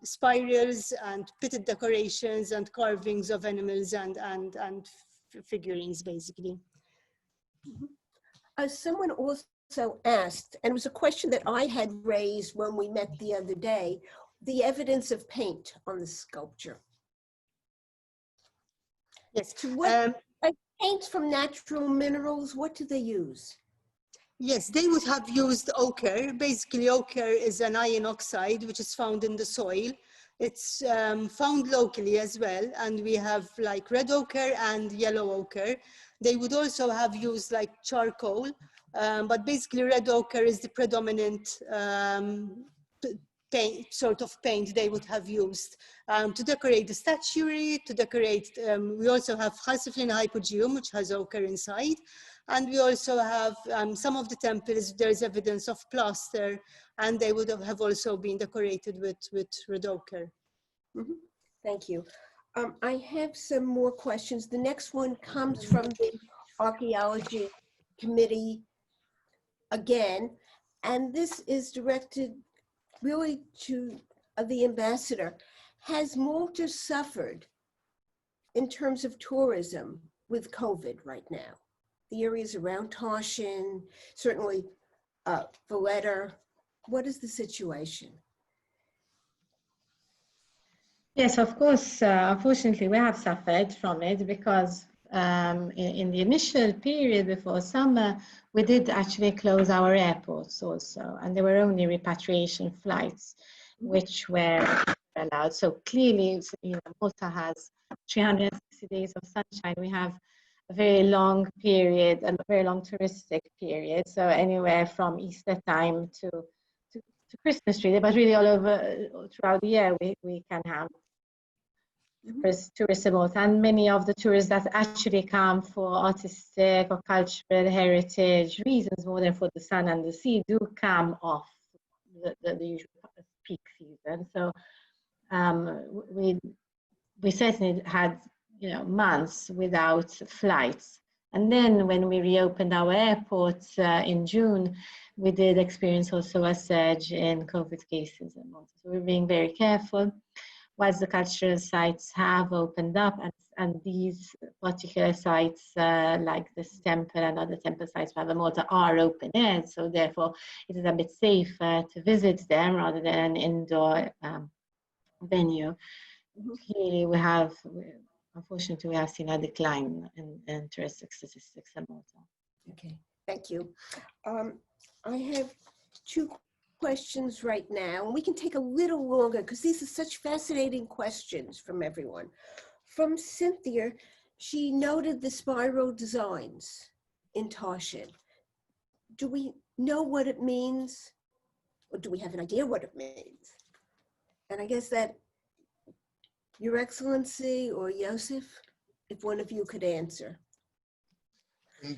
spirals and pitted decorations and carvings of animals and figurines, basically. Someone also asked, and it was a question that I had raised when we met the other day, the evidence of paint on the sculpture. Yes. So what paints from natural minerals, what do they use? Yes, they would have used ochre. Basically, ochre is an iron oxide which is found in the soil. It's found locally as well, and we have like red ochre and yellow ochre. They would also have used like charcoal, but basically red ochre is the predominant paint they would have used to decorate the statuary, to decorate. We also have chalcedony hypogeum, which has ochre inside. And we also have some of the temples, there's evidence of plaster, and they would have also been decorated with red ochre. Mm-hmm. Thank you. I have some more questions. The next one comes from the Archaeology Committee again, and this is directed really to the ambassador. Has Malta suffered in terms of tourism with COVID right now? The areas around Taoisean, certainly Valletta. What is the situation? Yes, of course. Unfortunately, we have suffered from it because in the initial period before summer, we did actually close our airports also, and there were only repatriation flights which were allowed. So clearly, Malta has 360 days of sunshine. We have a very long period, a very long touristic period. So anywhere from Easter time to Christmas really, but really all over throughout the year we can have tourists in Malta, and many of the tourists that actually come for artistic or cultural heritage reasons more than for the sun and the sea do come off the usual peak season. So we certainly had months without flights, and then when we reopened our airports in June, we did experience also a surge in COVID cases in Malta. So we're being very careful. Whilst the cultural sites have opened up, and these particular sites like this temple and other temple sites in Malta are open air, so therefore it is a bit safer to visit them rather than an indoor venue. Clearly, unfortunately, we have seen a decline in touristic statistics in Malta. Okay, thank you. I have two questions right now, and we can take a little longer because these are such fascinating questions from everyone. From Cynthia, she noted the spiral designs in Taoisean. Do we know what it means, or do we have an idea what it means? And I guess that Your Excellency or Joseph, if one of you could answer.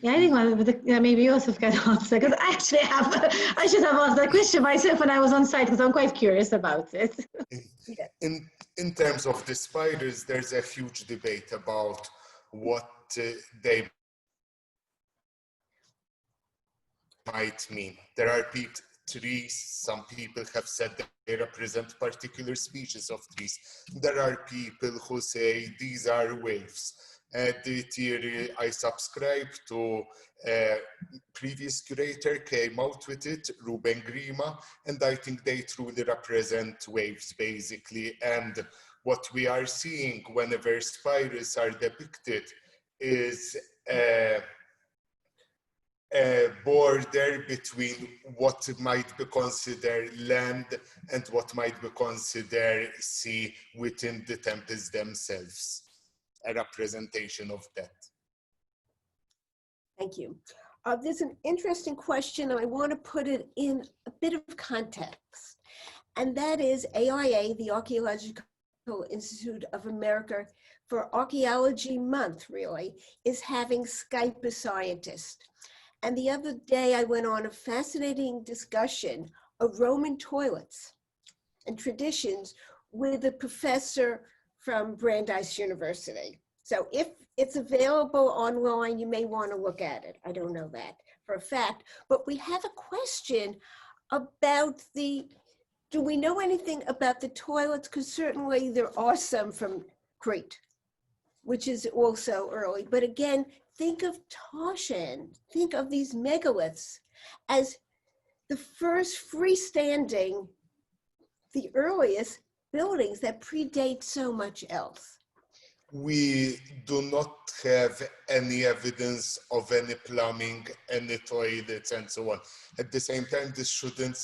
Yeah, I think maybe Joseph can answer, because I should have asked that question myself when I was on site, because I'm quite curious about it. In terms of the spiders, there's a huge debate about what they might mean. There are trees, some people have said that they represent particular species of trees. There are people who say these are waves. The theory I subscribe to, previous curator came out with it, Ruben Grima, and I think they truly represent waves basically. And what we are seeing whenever spirals are depicted is a border between what might be considered land and what might be considered sea within the temples themselves. A representation of that. Thank you. There's an interesting question, and I want to put it in a bit of context. And that is AIA, the Archaeological Institute of America, for Archaeology Month, really, is having Skype a scientist. And the other day I went on a fascinating discussion of Roman toilets and traditions with a professor from Brandeis University. So if it's available online, you may want to look at it. I don't know that for a fact, but we have a question about do we know anything about the toilets? Because certainly there are some from Crete, which is also early. But again, think of Taoisean, think of these megaliths as the first freestanding, the earliest buildings that predate so much else. We do not have any evidence of any plumbing, any toilets, and so on. At the same time, this shouldn't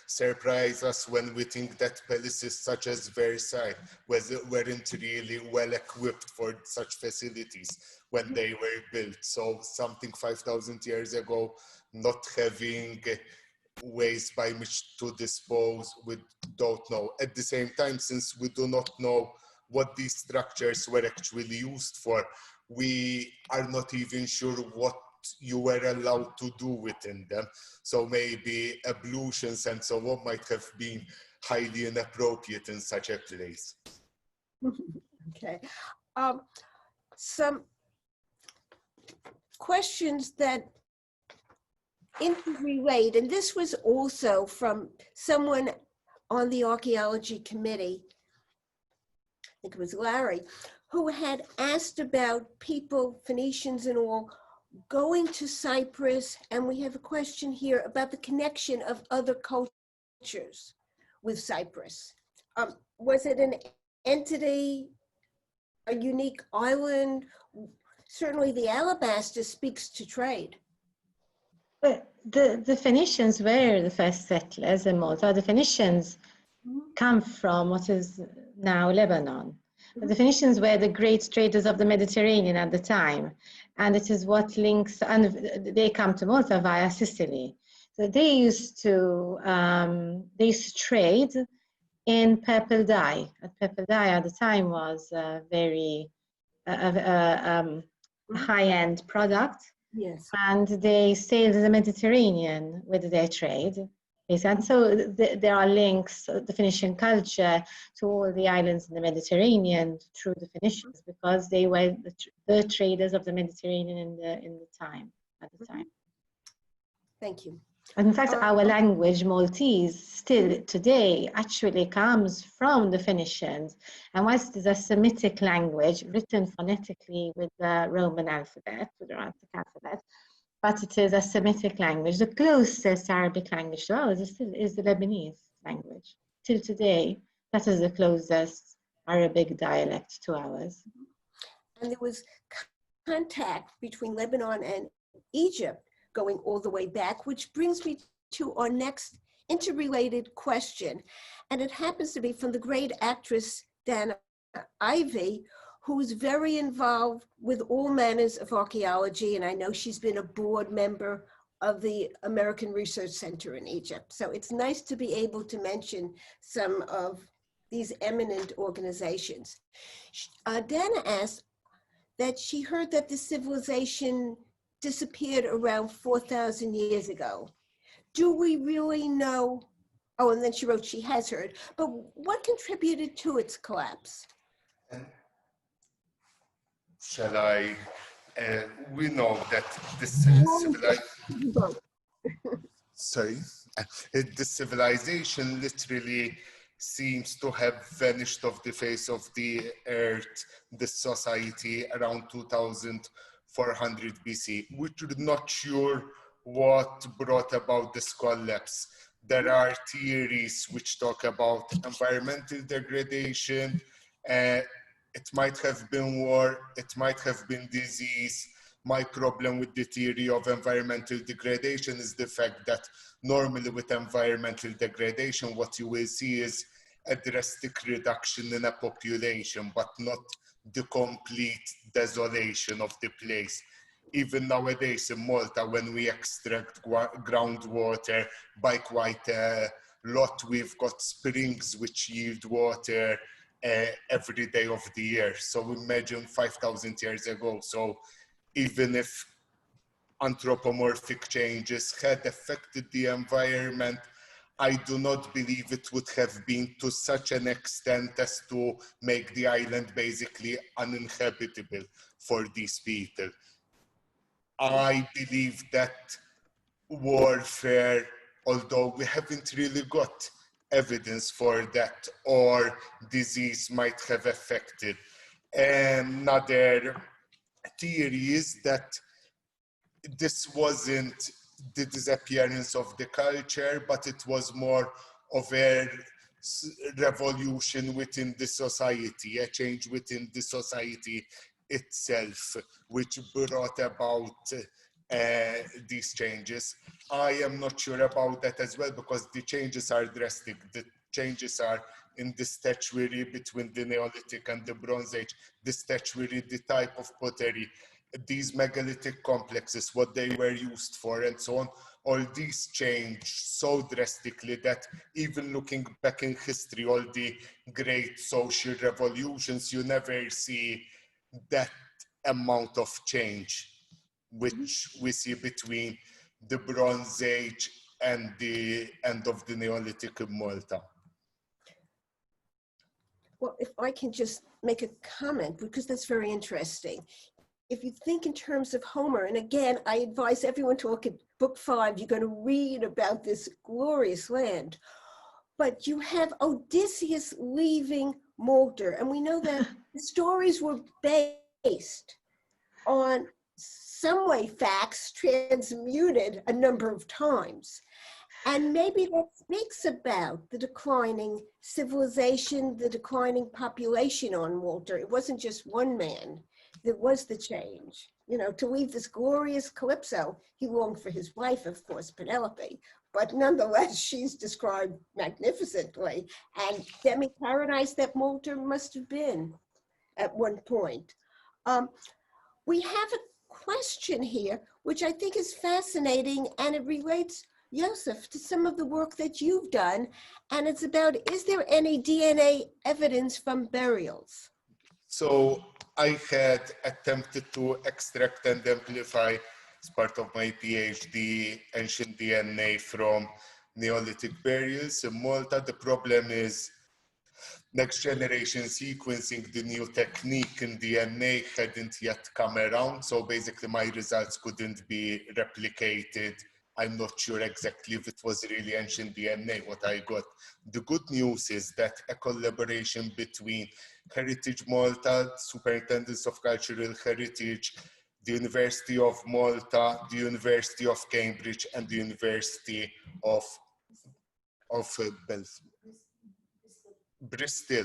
surprise us when we think that palaces such as Versailles weren't really well equipped for such facilities when they were built. So something 5,000 years ago, not having ways by which to dispose, we don't know. At the same time, since we do not know what these structures were actually used for, we are not even sure what you were allowed to do within them. So maybe ablutions and so on might have been highly inappropriate in such a place. Okay. Some questions that interrelate, and this was also from someone on the archaeology committee, I think it was Larry, who had asked about people, Phoenicians and all, going to Cyprus. And we have a question here about the connection of other cultures with Cyprus. Was it an entity, a unique island? Certainly the alabaster speaks to trade. But the Phoenicians were the first settlers in Malta. The Phoenicians come from what is now Lebanon. But the Phoenicians were the great traders of the Mediterranean at the time. And it is what links, and they come to Malta via Sicily. So they used to trade in purple dye. Purple dye at the time was a very high-end product. Yes. And they sailed the Mediterranean with their trade. And so there are links, the Phoenician culture, to all the islands in the Mediterranean through the Phoenicians, because they were the traders of the Mediterranean in the time, at the time. Thank you. And in fact, our language, Maltese, still today actually comes from the Phoenicians. And whilst it is a Semitic language written phonetically with the Roman alphabet, with the Arabic alphabet, but it is a Semitic language. The closest Arabic language to ours is the Lebanese language. Till today, that is the closest Arabic dialect to ours. And there was contact between Lebanon and Egypt going all the way back, which brings me to our next interrelated question. And it happens to be from the great actress Dana Ivey, who's very involved with all manners of archaeology. And I know she's been a board member of the American Research Center in Egypt. So it's nice to be able to mention some of these eminent organizations. Dana asked that she heard that the civilization disappeared around 4,000 years ago. Do we really know? Oh, and then she wrote she has heard, but what contributed to its collapse? Shall I? We know that this civilization literally seems to have vanished off the face of the earth, the society, around 2400 BC. We're not sure what brought about this collapse. There are theories which talk about environmental degradation. It might have been war, it might have been disease. My problem with the theory of environmental degradation is the fact that normally with environmental degradation, what you will see is a drastic reduction in a population, but not the complete desolation of the place. Even nowadays in Malta, when we extract groundwater by quite a lot, we've got springs which yield water every day of the year. So imagine 5,000 years ago. So even if anthropomorphic changes had affected the environment, I do not believe it would have been to such an extent as to make the island basically uninhabitable for these people. I believe that warfare, although we haven't really got evidence for that, or disease might have affected. Another theory is that this wasn't the disappearance of the culture, but it was more of a revolution within the society, a change within the society itself, which brought about these changes. I am not sure about that as well, because the changes are drastic. The changes are in the statuary between the Neolithic and the Bronze Age, the statuary, the type of pottery, these megalithic complexes, what they were used for, and so on. All these changed so drastically that even looking back in history, all the great social revolutions, you never see that amount of change, which we see between the Bronze Age and the end of the Neolithic in Malta. Well, if I can just make a comment, because that's very interesting. If you think in terms of Homer, and again, I advise everyone to look at book 5, you're going to read about this glorious land. But you have Odysseus leaving Malta, and we know that the stories were based on some way facts transmuted a number of times. And maybe that speaks about the declining civilization, the declining population on Malta. It wasn't just one man that was the change. You know, to leave this glorious Calypso, he longed for his wife, of course, Penelope, but nonetheless, she's described magnificently. And demi-paradise that Malta must have been at one point. We have a question here, which I think is fascinating, and it relates, Joseph, to some of the work that you've done, and it's about, is there any DNA evidence from burials? So I had attempted to extract and amplify, as part of my PhD, ancient DNA from Neolithic burials in Malta. The problem is next generation sequencing, the new technique in DNA hadn't yet come around. So basically my results couldn't be replicated. I'm not sure exactly if it was really ancient DNA, what I got. The good news is that a collaboration between Heritage Malta, Superintendents of Cultural Heritage, the University of Malta, the University of Cambridge, and the University of Bristol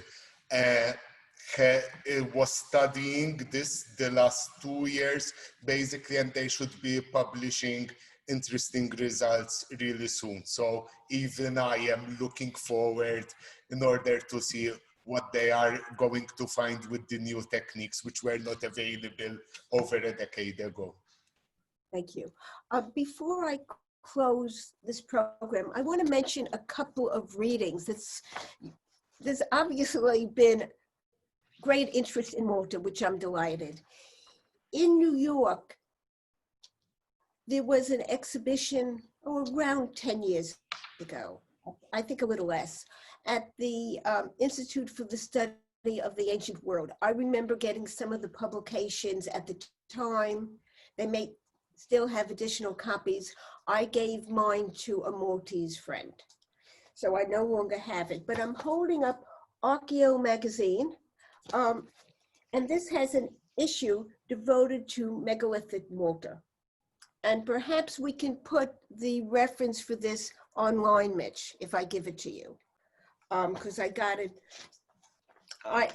was studying this the last 2 years, basically, and they should be publishing interesting results really soon. So even I am looking forward in order to see what they are going to find with the new techniques, which were not available over a decade ago. Thank you. Before I close this program, I want to mention a couple of readings. There's obviously been great interest in Malta, which I'm delighted. In New York, there was an exhibition around 10 years ago, I think a little less, at the Institute for the Study of the Ancient World. I remember getting some of the publications at the time. They may still have additional copies. I gave mine to a Maltese friend, so I no longer have it, but I'm holding up Archaeo magazine, and this has an issue devoted to megalithic Malta. And perhaps we can put the reference for this online, Mitch, if I give it to you, because I got it. I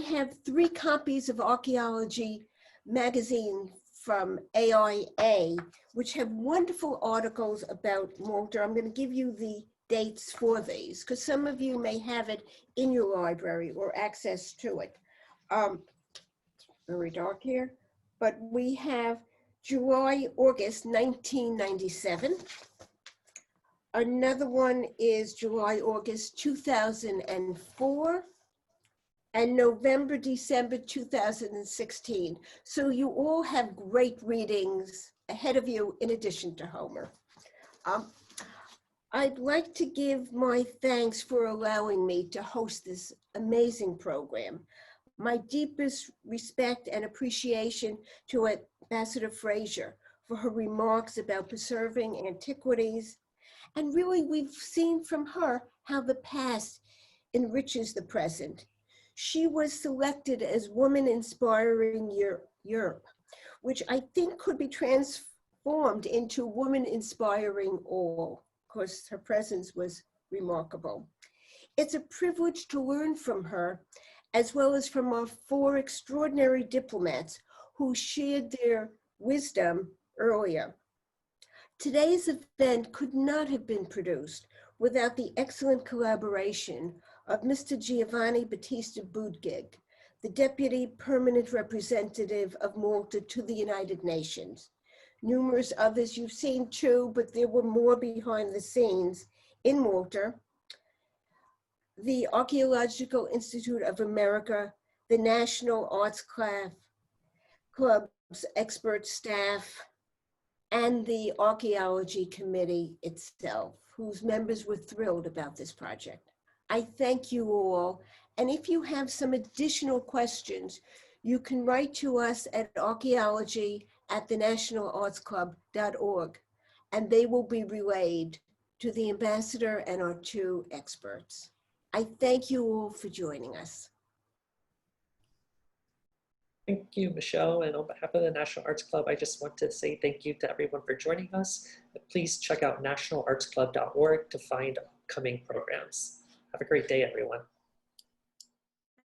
have 3 copies of Archaeology magazine from AIA, which have wonderful articles about Malta. I'm going to give you the dates for these, because some of you may have it in your library or access to it. Very dark here, but we have July, August 1997. Another one is July, August 2004, and November, December 2016. So you all have great readings ahead of you in addition to Homer. I'd like to give my thanks for allowing me to host this amazing program. My deepest respect and appreciation to Ambassador Frazier for her remarks about preserving antiquities. And really, we've seen from her how the past enriches the present. She was selected as Woman Inspiring Europe, which I think could be transformed into Woman Inspiring All, because her presence was remarkable. It's a privilege to learn from her, as well as from our 4 extraordinary diplomats who shared their wisdom earlier. Today's event could not have been produced without the excellent collaboration of Mr. Giovanni Battista Budgig, the Deputy Permanent Representative of Malta to the United Nations. Numerous others you've seen too, but there were more behind the scenes in Malta. The Archaeological Institute of America, the National Arts Club's expert staff, and the Archaeology Committee itself, whose members were thrilled about this project. I thank you all, and if you have some additional questions, you can write to us at archaeology@thenationalartsclub.org, and they will be relayed to the ambassador and our 2 experts. I thank you all for joining us. Thank you, Michelle. And on behalf of the National Arts Club, I just want to say thank you to everyone for joining us. Please check out nationalartsclub.org to find upcoming programs. Have a great day, everyone.